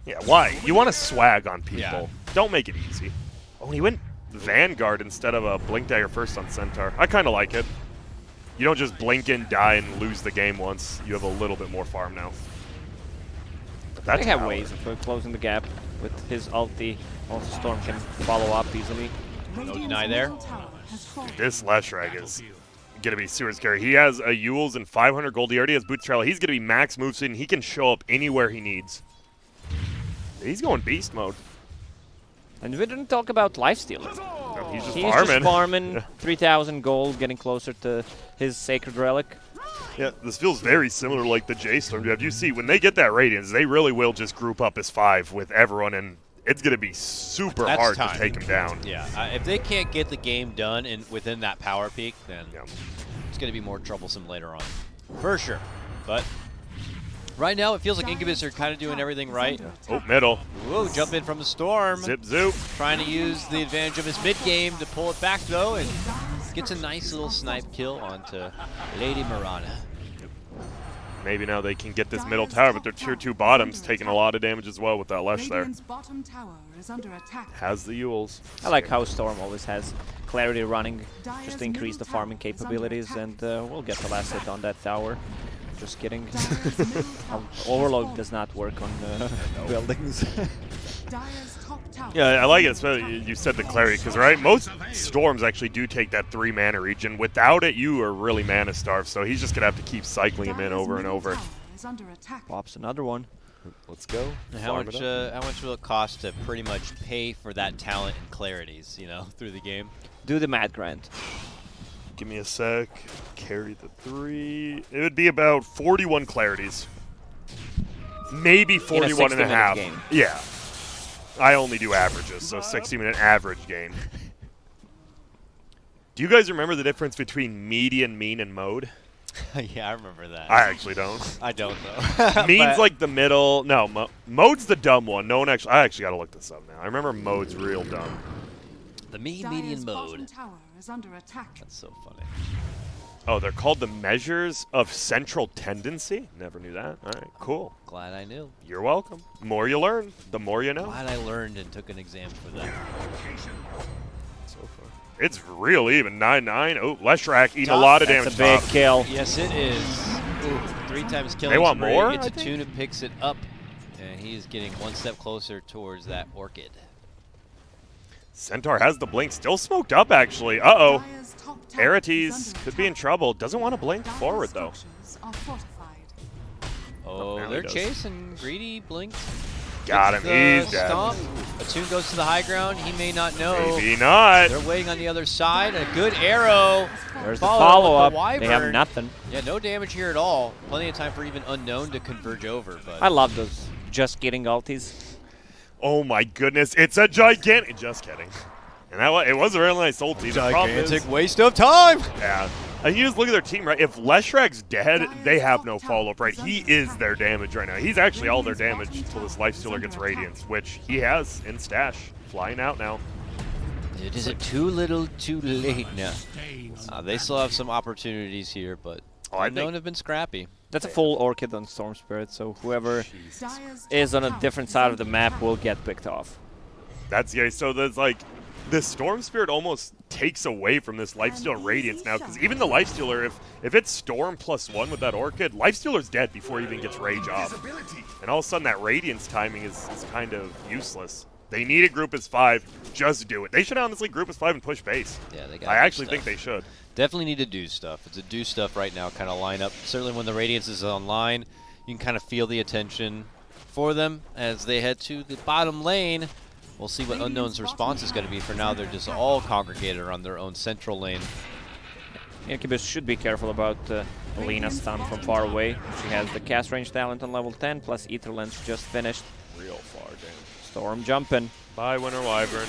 Yeah, why? You want to swag on people. Yeah. Don't make it easy. Oh, he went Vanguard instead of a Blink Dagger first on Centaur. I kind of like it. You don't just blink in, die, and lose the game once. You have a little bit more farm now. But They that's have how- ways of closing the gap with his ulti. Also, Storm can follow up easily. No deny there. This Leshrag is going to be super scary. He has a Yules and 500 gold. He already has Boots Trail. He's going to be max move speed, and he can show up anywhere he needs. He's going beast mode. And we didn't talk about lifesteal. No, he's just He's farming. just farming Yeah. 3,000 gold, getting closer to his Sacred Relic. Yeah, this feels very similar like the J-Storm. You see, when they get that Radiance, they really will just group up as 5 with everyone, and it's going to be super That's hard time. to take him down. Yeah, if they can't get the game done within that power peak, then Yeah. it's going to be more troublesome later on. For sure. But right now, it feels like Incubus are kind of doing everything right. Oh, middle. Whoa, jump in from the Storm. Zip, zoop. Trying to use the advantage of his mid-game to pull it back, though, and gets a nice little snipe kill onto Lady Mirana. Maybe now they can get this middle tower, but their tier 2 bottom's taking a lot of damage as well with that Lesh there. Radiant's bottom tower is under attack. Has the Yules. I like how Storm always has clarity running, just to increase the farming capabilities, and we'll get the last hit on that tower. Just kidding. Dire's middle tower Overload has does not work on buildings. fallen. Dire's top tower Yeah, I is like it. under Especially attack. you said the clarity, because right, most storms actually do take that 3 mana region. Without it, you are really mana starved. So he's just gonna have to keep cycling him in Dire's over and middle over. tower is under attack. Pops another one. Let's go. How Farm much, it up. how much will it cost to pretty much pay for that talent and clarities, you know, through the game? Do the Mad Grant. Give me a sec. Carry the 3. It would be about 41 clarities. Maybe 41 and a 60-minute half. game. Yeah. I only do averages, so 60-minute average game. Do you guys remember the difference between median, mean, and mode? Yeah, I remember that. I actually don't. I don't, though. Mean's But- like the middle. No, mode's the dumb one. No one actually. I actually got to look this up now. I remember mode's real dumb. the mean Dire's median bottom mode. tower is under attack. That's so funny. Oh, they're called the measures of central tendency. Never knew that. All right, cool. Glad I knew. You're welcome. The more you learn, the more you know. Glad I learned and took an exam for that. So far, it's real even. 9-9. Oh, Leshrac eating a lot of damage. That's a big top. kill. Yes, it is. Ooh, 3 times killing. They want spree. more, It's I a think? Tuna picks it up, and he's getting one step closer towards that orchid. Centaur has the blink. Still smoked up, actually. Uh-oh. Dire's top tower is Arites under could be in attack. trouble. Doesn't want to blink Dire's forward, though. structures are fortified. Oh, now he they're does. chasing. Greedy blinked. Got him. Gets He's the dead. stomp. Attune goes to the high ground. He may not know. Maybe not. They're waiting on the other side. A good arrow. There's the Follow up with follow-up. the They have Wyvern. nothing. Yeah, no damage here at all. Plenty of time for even Unknown to converge over. But I love those just getting ultis. Oh, my goodness. It's a gigantic. Just kidding. And it was a really nice ulti. The problem is, Gigantic waste of time. yeah. And you just look at their team, right? If Leshrek's dead, they have no follow-up, right? He is their damage right now. He's actually all their damage until this Lifestealer gets Radiance, which he has in stash. Flying out now. It is too little, too late now. They still have some opportunities here, but Unknown have been scrappy. That's a full Orchid on Storm Spirit, so whoever Dire's is on a top different tower side is of the under map attack. will get picked off. That's yeah. So there's like this Storm Spirit almost takes away from this Lifestealer Radiance now, because even the Lifestealer, if it's Storm +1 with that Orchid, Lifestealer's dead before he even gets Rage off. And all of a sudden that Radiance timing is kind of useless. They need a group as 5. Just do it. They should honestly group as 5 and push base. Yeah, they got. I actually think they should. Definitely need to do stuff. It's a do stuff right now kind of lineup. Certainly when the Radiance is online, you can kind of feel the attention for them as they head to the bottom lane. We'll see what Unknown's response is going to be. For now, they're just all congregated around their own central lane. Incubus should be careful about Alina's stun from far away. She has the cast range talent on level 10, plus Ether Lens just finished. Real far down. Storm jumping. Bye, Winter Wyvern.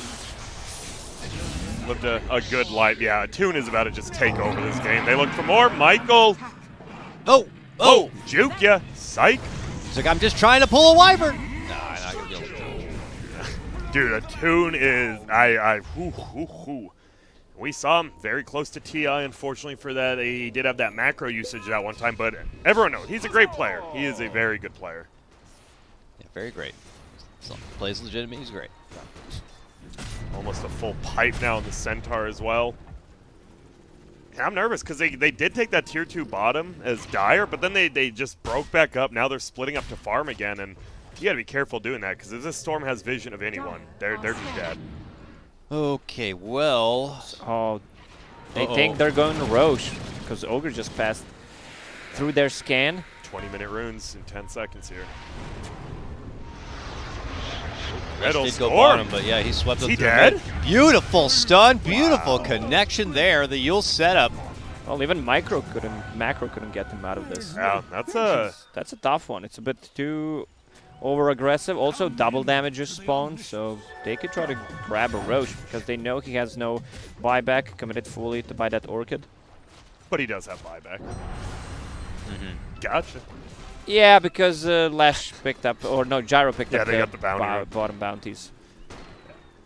Lived a good life. Yeah, Toon is about to just take over this game. They look for more. Michael. Oh! Oh! Juke ya. Psych. He's like, I'm just trying to pull a Wyvern. Nah, I'm not going to be able to do it. Dude, a Toon is... We saw him very close to TI, unfortunately for that. He did have that macro usage that one time, but everyone knows he's a great player. He is a very good player. Yeah, very great. So, plays legitimate, he's great. Almost a full pipe now in the Centaur as well. Yeah, I'm nervous because they did take that tier 2 bottom as Dire, but then they just broke back up. Now they're splitting up to farm again, and you gotta be careful doing that because if this Storm has vision of anyone, they're just dead. Okay, well... Oh, they think they're going to Roche because Ogre just passed through their scan. 20-minute runes in 10 seconds here. Rush Metal did go Storm. bottom, but yeah, he swept Is up he through dead? mid. Beautiful stun, beautiful connection there. The Yule setup. Well, even Macro couldn't get them out of this. Yeah, that's a tough one. It's a bit too over-aggressive. Also, double damages spawn, so they could try to grab a Roche because they know he has no buyback, committed fully to buy that Orchid. but he does have buyback. Gotcha. Yeah, because Lash picked up, or no, Gyro picked Yeah, up they got the bounty. bottom bounties.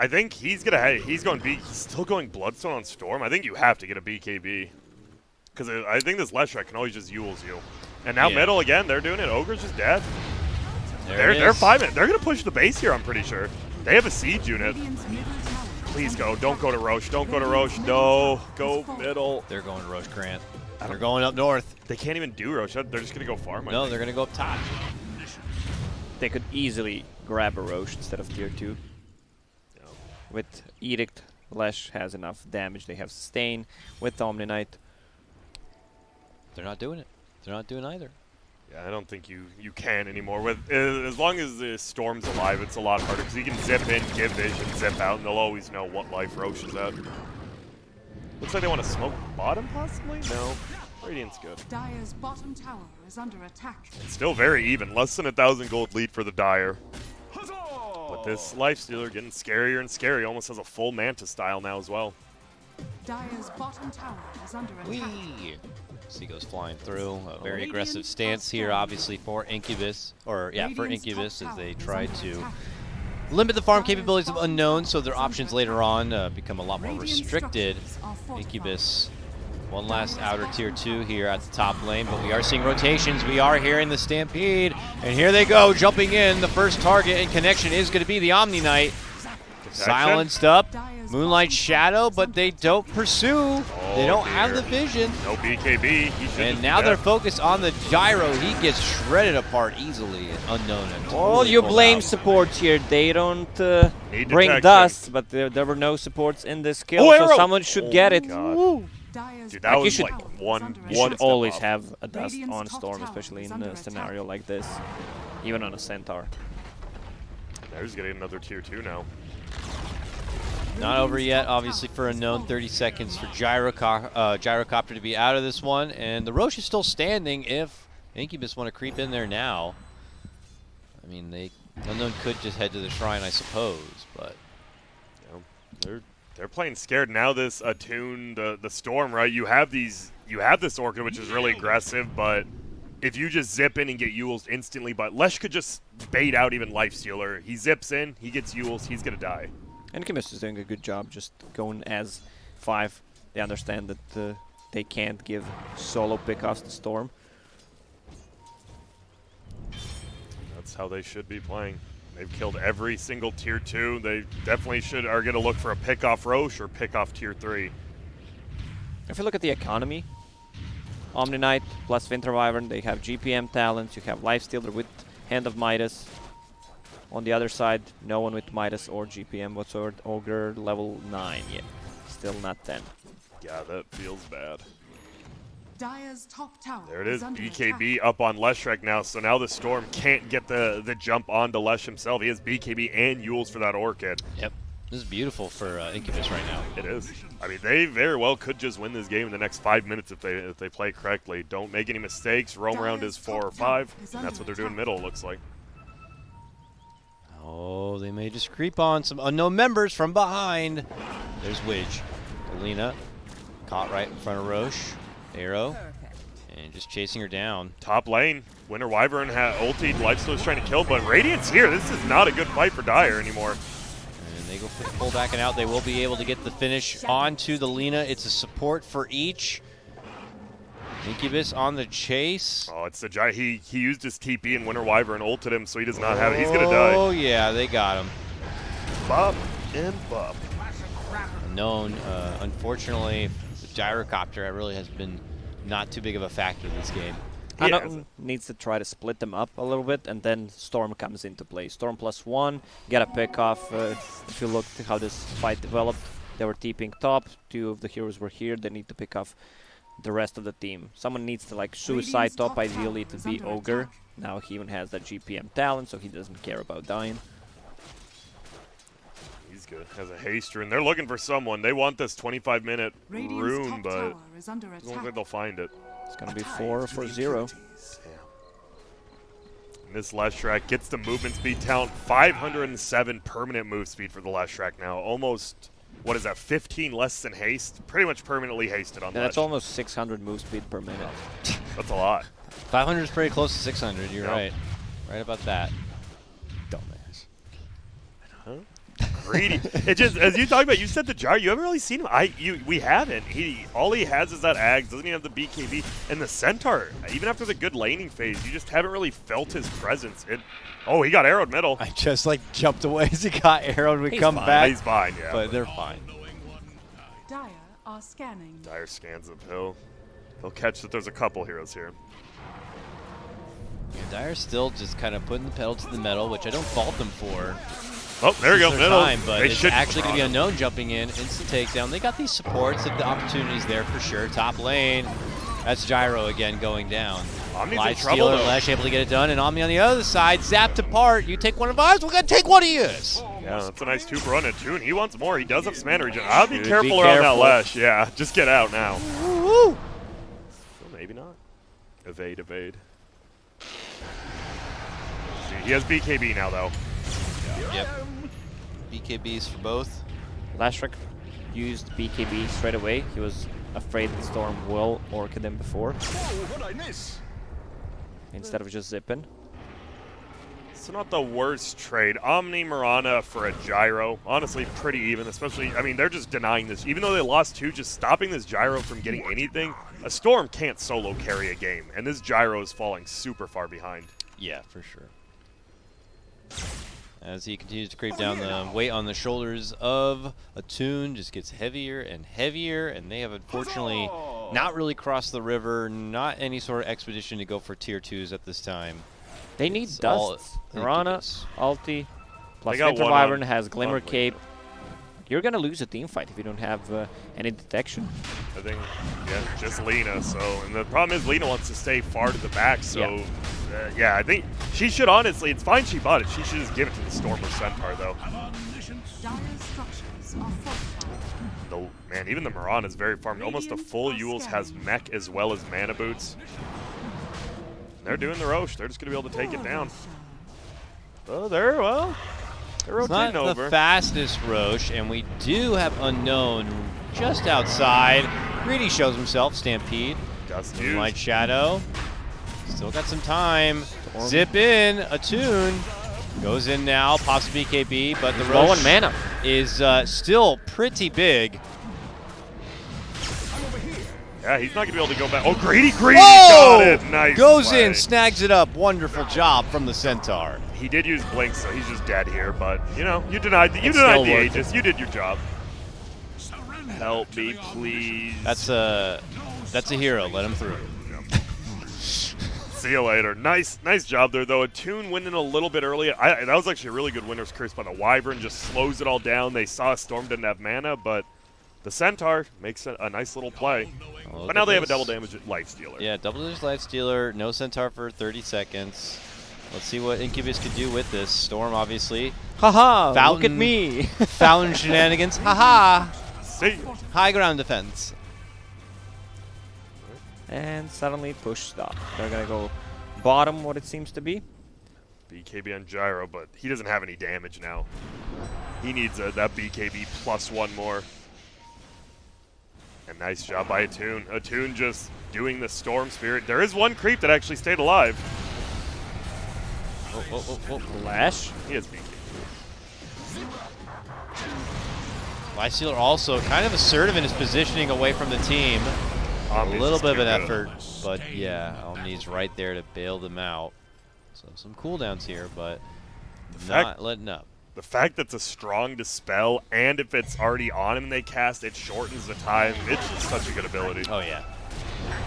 I think he's he's still going Bloodstone on Storm. I think you have to get a BKB. Because I think this Leshrac can always just Yules you. And now Yeah. middle again, they're doing it. Ogre's just dead. There it They're is. 5 minutes. They're going to push the base here, I'm pretty sure. They have a siege unit. Radiant's middle tower is Please under go. Don't attack. go to Roche. Don't go to Roche. No. Go middle. They're going to Roche Grant. They're going up north. They can't even do Roche. They're just going to go farm. I No, think. they're going to go up top. They could easily grab a Roche instead of tier 2. Yeah. With Edict, Lash has enough damage. They have Sustain with Omni Knight. They're not doing it. They're not doing either. Yeah, I don't think you can anymore. With as long as the Storm's alive, it's a lot harder because he can zip in, give vision, zip out, and they'll always know what life Roche is at. Looks like they want to smoke bottom, possibly? No. Radiant's good. Dire's bottom tower is under attack. It's still very even. Less than 1,000 gold lead for the Dire. But this Lifestealer getting scarier and scary. Almost has a full Manta style now as well. Dire's bottom tower is under attack. Whee! Seago's flying through. A very aggressive stance here, obviously, for Incubus. Or, yeah, for Incubus as they try to limit the farm capabilities of Unknown, so their options later on become a lot more restricted. Incubus, one last outer tier 2 here at the top lane, but we are seeing rotations. We are hearing the Stampede, and here they go, jumping in. The first target and connection is going to be the Omni Knight. Silenced up, Moonlight Shadow, but they don't pursue. They don't have the vision. No BKB. He should And just now be they're dead. focused on the Gyro. He gets shredded apart easily and Unknown. And Well, totally you pulled blame out. supports here. They don't Need bring detection. dust, but there were no supports in this kill, Oh, so arrow! someone should Oh get my it. God. Dire's Dude, that Like, you was should- like one You step should always off. have a dust Radiant's on top Storm, tower especially is in under a attack. scenario like this. Even on a Centaur. There's getting another tier 2 now. Not over yet, obviously, for Unknown. 30 seconds for Gyrocopter to be out of this one. And the Roche is still standing if Incubus want to creep in there now. I mean, Unknown could just head to the shrine, I suppose, but... They're They're playing scared now. This Attune, the Storm, right? You have this Orchid, which is really aggressive, but if you just zip in and get Yules instantly, but Lesh could just bait out even Lifestealer. He zips in, he gets Yules, he's gonna die. Incubus is doing a good job just going as 5. They understand that they can't give solo pickoffs to Storm. That's how they should be playing. They've killed every single tier 2. They definitely are going to look for a pick off Roche or pick off tier 3. If you look at the economy, Omni Knight plus Winter Wyvern, they have GPM talents. You have Lifestealer with Hand of Midas. On the other side, no one with Midas or GPM whatsoever. Ogre level 9 yet. Still not 10. Yeah, that feels bad. Dire's top tower There it is, under BKB attack. up on Leshrac now, so now the Storm can't get the jump onto Lesh himself. He has BKB and Yules for that Orchid. Yep. This is beautiful for Incubus right now. It is. I mean, they very well could just win this game in the next 5 minutes if they play correctly. Don't make any mistakes, roam around as 4 or 5, and that's what they're doing middle, it looks like. Oh, they may just creep on some unknown members from behind. There's Widge. Alina caught right in front of Roche. Arrow. And just chasing her down. Top lane, Winter Wyvern ultied, Lifestealer's trying to kill, but Radiant's here. This is not a good fight for Dire anymore. And they go for the pull back and out. They will be able to get the finish onto the Lina. It's a support for each. Incubus on the chase. Oh, it's the giant. He used his TP and Winter Wyvern ulted him, so he does not have it. He's going to die. Oh, yeah, they got him. Bop and bop. Unknown, unfortunately, the gyrocopter really has been not too big of a factor in this game. Unknown needs to try to split them up a little bit, and then Storm comes into play. Storm +1, get a pick off. If you look at how this fight developed, they were TPing top. 2 of the heroes were here. They need to pick off the rest of the team. Someone needs to like suicide top, ideally to be Ogre. Now he even has that GPM talent, so he doesn't care about dying. He's good. Has a haste rune. They're looking for someone. They want this 25-minute Radiant's rune, top but tower is under I don't attack. think they'll find it. It's gonna be 4 for 0. And this Leshrac gets the movement speed talent. 507 permanent move speed for the Leshrac now. Almost, what is that, 15 less than haste? Pretty much permanently hasted on Yeah, that's Lesh. almost 600 move speed per minute. That's a lot. 500 is pretty close to 600. You're Yep. right. Right about that. Dumbass. Huh? Greedy. It just, as you talk about, you said the Jar. You haven't really seen him. We haven't. All he has is that Ags. Doesn't even have the BKB and the Centaur. Even after the good laning phase, you just haven't really felt his presence. Oh, he got arrowed middle. I just like jumped away as he got arrowed. We He's come fine. back. He's fine, yeah. But they're fine. Dire are scanning. Dire scans uphill. He'll catch that there's a couple heroes here. Yeah, Dire's still just kind of putting the pedal to the metal, which I don't fault them for. Oh, there we go, Their middle. time, but They it's should actually going to be run. Unknown jumping in, instant takedown. They got these supports, the opportunities there for sure. Top lane, that's Gyro again going down. Omni's in Life trouble, Stealer, though. Lesh able to get it done, and Omni on the other side, zapped apart. You take one of ours, we're going to take one of yours. Yeah, that's a nice 2 run at 2, and he wants more. He does have some mana regen. I'll be Dude, careful be around careful. that Lesh. Yeah, just get out now. Woo! Well, maybe not. Evade, evade. See, he has BKB now, though. Yep. BKBs for both. Lashrak used BKB straight away. He was afraid the Storm will orchid him before. Instead of just zipping. It's not the worst trade. Omni Mirana for a Gyro. Honestly, pretty even, especially, I mean, they're just denying this. Even though they lost 2, just stopping this Gyro from getting anything. A Storm can't solo carry a game, and this Gyro is falling super far behind. Yeah, for sure. As he continues to creep down, the weight on the shoulders of Attune just gets heavier and heavier, and they have unfortunately not really crossed the river, not any sort of expedition to go for tier 2s at this time. They need It's all dusts. Mirana, Incubus. ulti, plus They got Winter one Wyvern on- has Glimmer on lane. Cape. You're gonna lose a team fight if you don't have any detection. I think, yeah, just Lena. So, and the problem is Lena wants to stay far to the back. So, yeah, I think she should honestly. It's fine she bought it. She should just give it to the Storm or Centaur though. Dire's structures are fortified. Man, even the Miran is very farmed. Almost a full Yules has mech as well as mana boots. They're doing the Roche. They're just gonna be able to take it down. Oh, well. They're It's not rotating over. the fastest Roche, and we do have Unknown just outside. Greedy shows himself, Stampede. Dust Moonlight Shadow. Still got some time. Zip in, Attune. Goes in now, pops BKB, but the Low on Roche mana. is still pretty big. Yeah, he's not going to be able to go back. Oh, Greedy got it. Nice Goes play. in, snags it up. Wonderful job from the Centaur. He did use Blink, so he's just dead here. But, you know, you denied the still worth Aegis. You did your job. Help me, please. That's a hero. Let him through. See you later. Nice job there, though. Attune winning a little bit early. That was actually a really good Winter's Curse by the Wyvern. Just slows it all down. They saw Storm didn't have mana, but the Centaur makes a nice little play. But now they have a double damage Life Stealer. Yeah, double damage Life Stealer. No Centaur for 30 seconds. Let's see what Incubus could do with this. Storm, obviously. Haha, look at Fountain. me. Fountain shenanigans. Haha. See? High ground defense. And suddenly push stop. They're going to go bottom, what it seems to be. BKB on Gyro, but he doesn't have any damage now. He needs that BKB plus one more. And nice job by Attune. Attune just doing the Storm Spirit. There is one creep that actually stayed alive. Flash. He has BKB. Life Stealer also kind of assertive in his positioning away from the team. A little bit of an effort, but yeah, Omni's right there to bail them out. So some cooldowns here, but not letting up. The fact that it's a strong Dispel, and if it's already on and they cast, it shortens the time. It's just such a good ability. Oh, yeah.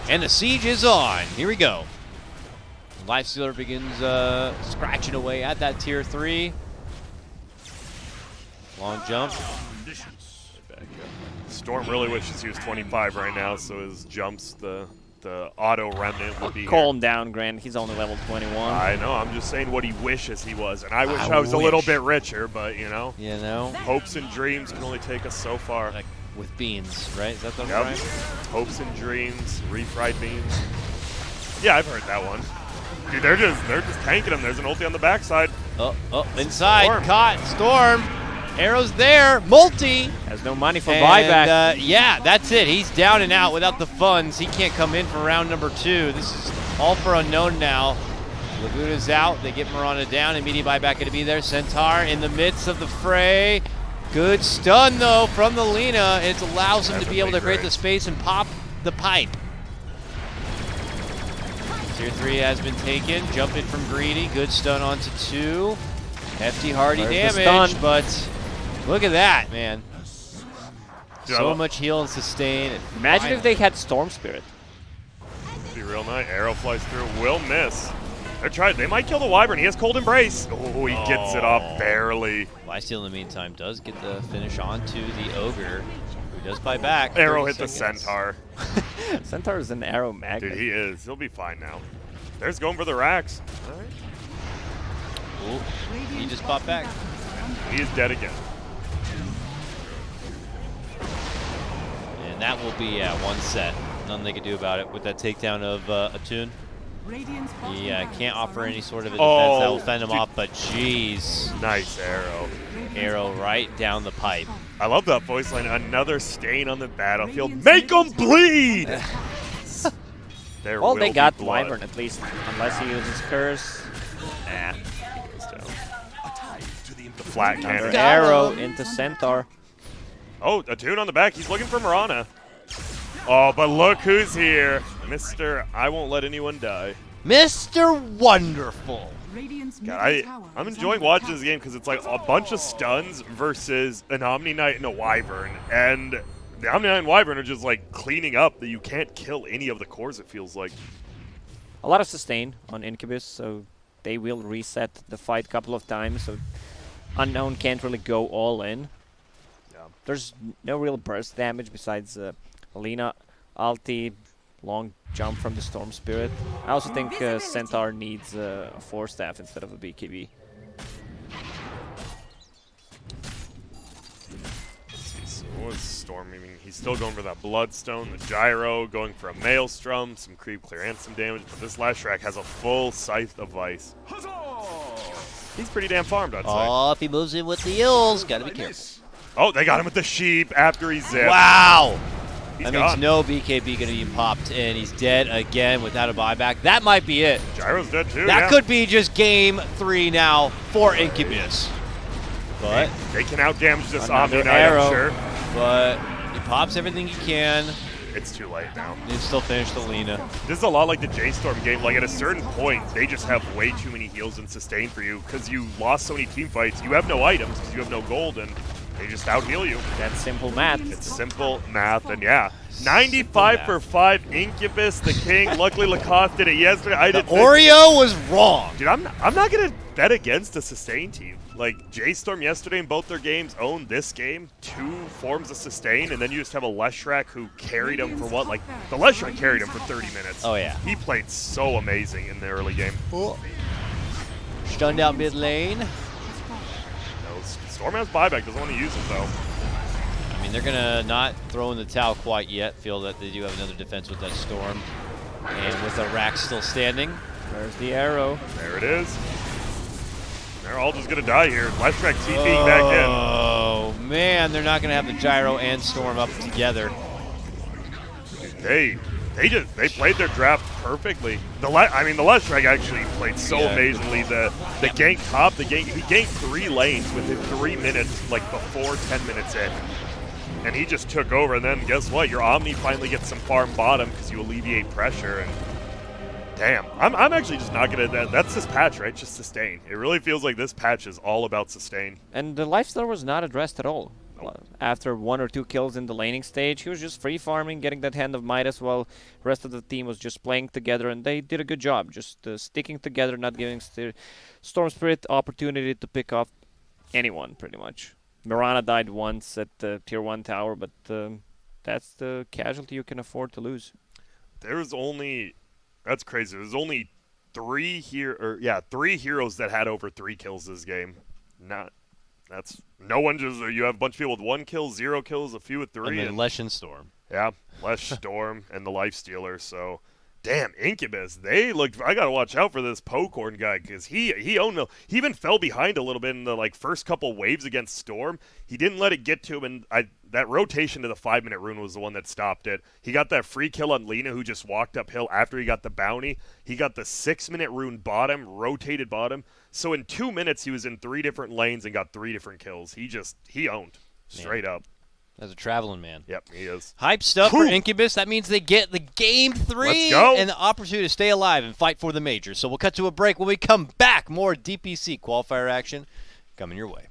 And the siege is on. Here we go. Life Stealer begins scratching away at that tier 3. Long jump. Storm really wishes he was 25 right now, so his jumps, the auto remnant would be Calm down, Grant. He's only level 21. I know. I'm just saying what he wishes he was, and I wish I was a little bit richer, but you know, hopes and dreams can only take us so far. Like with beans, right? Is that the Yep. right? Hopes and dreams, refried beans. Yeah, I've heard that one. Dude, they're just tanking him. There's an ulti on the backside. Oh, inside, Storm. caught, Storm. Arrow's there, multi. Has no money for And, buyback. yeah, that's it. He's down and out without the funds. He can't come in for round number 2. This is all for Unknown now. Laguna's out. They get Mirana down. Immediate buyback going to be there. Centaur in the midst of the fray. Good stun, though, from the Lina. It allows him to be able to create the space and pop the pipe. Tier 3 has been taken. Jump in from Greedy. Good stun onto 2. Hefty, hardy There's the damage, stun. but look at that, man. Dude, So much heal and sustain. Imagine if they had Storm Spirit. Be real nice. Arrow flies through. Will miss. They're trying. They might kill the Wyvern. He has Cold Embrace. Oh, he gets it off barely. Lifesteal in the meantime does get the finish onto the Ogre, who does buy back. Arrow 30 hit the seconds. Centaur. Centaur is an arrow magnet. Dude, he is. He'll be fine now. There's going for the racks. All right. Ooh, he just popped back. He is dead again. And that will be one set. Nothing they can do about it with that takedown of Attune. Radiant's He bottom can't barracks offer are any under sort of a Oh, defense that will fend him dude. off, but jeez. Nice arrow. Arrow right down the pipe. I love that voice line. Another stain on the battlefield. Make them bleed! There Well, will they be got blood. Wyvern at least, unless he uses Curse. Nah. The flat Another cannon. arrow into Centaur. Oh, Attune on the back. He's looking for Mirana. Oh, but look who's here. Mr. I won't let anyone die. Mr. Wonderful. Radiant's God, middle tower I'm is enjoying under watching attack. this game because it's like a bunch of stuns versus an Omni Knight and a Wyvern. And the Omni Knight and Wyvern are just like cleaning up that you can't kill any of the cores, it feels like. A lot of sustain on Incubus, so they will reset the fight a couple of times, so Unknown can't really go all in. Yeah. There's no real burst damage besides Alina, ulti, long jump from the Storm Spirit. I also think Centaur needs a Force Staff instead of a BKB. What is Storm? I mean, he's still going for that Bloodstone, the Gyro, going for a Maelstrom, some creep clear and some damage, but this last track has a full Scythe of Vice. He's pretty damn farmed, I'd say. Oh, if he moves in with the ills, got to be careful. Oh, they got him with the sheep after he zipped. Wow. He's That gone. means no BKB going to be popped, and he's dead again without a buyback. That might be it. Gyro's dead too. That yeah. could be just game 3 now for Incubus. But They can outdamage this Another Omni Knight, arrow. I'm sure. but he pops everything he can. It's too late now. He still finished the Lina. This is a lot like the J-Storm game. Like, at a certain point, they just have way too many heals and sustain for you because you lost so many team fights. You have no items because you have no gold, and they just out-heal you. That's simple math. It's simple math, and yeah. 95 for 5, Incubus, the king. Luckily, Lacoste did it yesterday. I did. Oreo was wrong. Dude, I'm not going to bet against a sustain team. Like, J-Storm yesterday in both their games owned this game, 2 forms of sustain, and then you just have a Leshrac who carried him for what? Like, the Leshrac carried him for 30 minutes. Oh, yeah. He played so amazing in the early game. Stunned out mid lane. No, Storm has buyback, doesn't want to use it, though. I mean, they're going to not throw in the towel quite yet. Feel that they do have another defense with that Storm. And with the rack still standing. There's the arrow. There it is. They're all just going to die here. Leshrac TPing back in. Oh, man. They're not going to have the Gyro and Storm up together. They played their draft perfectly. The Leshrac actually played so Yeah. amazingly. The gank top, he ganked 3 lanes within 3 minutes, like before 10 minutes in. And he just took over, and then guess what? Your Omni finally gets some farm bottom because you alleviate pressure, and damn. I'm actually just not going to, that's this patch, right? Just sustain. It really feels like this patch is all about sustain. And the lifesteal was not addressed at all. After 1 or 2 kills in the laning stage, he was just free farming, getting that Hand of Midas, while the rest of the team was just playing together, and they did a good job, just sticking together, not giving Storm Spirit opportunity to pick off anyone, pretty much. Mirana died once at the Tier 1 tower, but that's the casualty you can afford to lose. There's only, that's crazy. There's only 3 heroes that had over 3 kills this game. No one just, you have a bunch of people with 1 kill, 0 kills, a few with 3. And then Lesh and Storm. Yeah, Lesh, Storm, and the Lifestealer. So, damn, Incubus. They looked. I gotta watch out for this Pokorn guy because he owned. He even fell behind a little bit in the first couple waves against Storm. He didn't let it get to him, and that rotation to the 5-minute rune was the one that stopped it. He got that free kill on Lina, who just walked uphill after he got the bounty. He got the 6-minute rune bottom, rotated bottom. So in 2 minutes, he was in 3 different lanes and got 3 different kills. He owned straight up. As a traveling man. Yep, he is. Hype stuff for Whew. Incubus. That means they get the game 3 Let's go. and the opportunity to stay alive and fight for the major. So we'll cut to a break. When we come back, more DPC qualifier action coming your way.